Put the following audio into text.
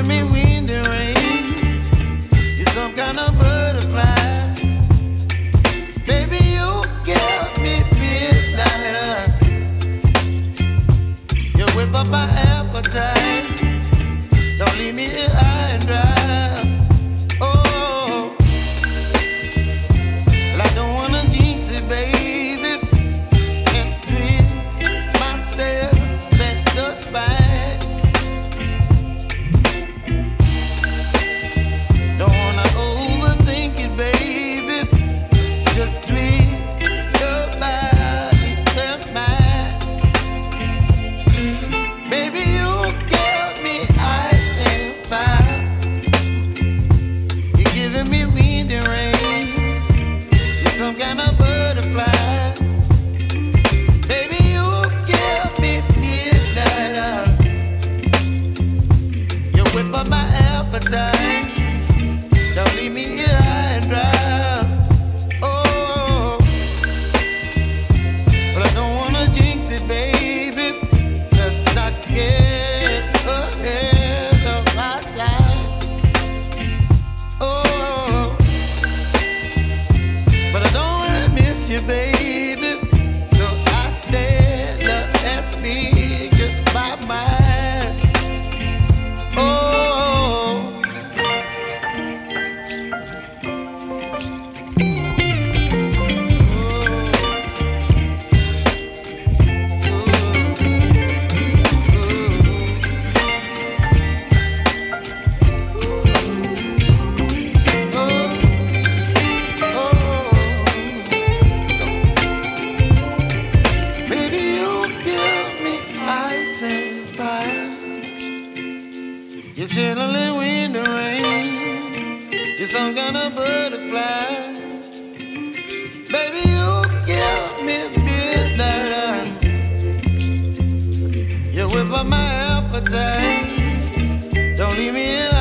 giving me wind and rain. You're some kind of butterfly. Baby, you give me midnight. You whip up my appetite. Don't leave me here high and dry. Oh, well, I don't wanna jinx it, baby, and twist myself at the spine. Don't wanna overthink it, baby. It's just twist your body and mine. Baby, you give me ice and fire. You're giving me wind and rain. You're some kind of butterfly. Baby, you give me midnight. You whip up my appetite. Don't leave me here high and dry. Oh, but I don't wanna jinx it, baby. Let's not get ahead of my time. Oh, but I don't wanna miss you, baby. So I stand up and speak just my mind. Oh. Baby, you give me ice and fire. You're chilling wind and rain. You're some kind of butterfly. Baby, you give me midnight. You whip up my appetite. Don't leave me here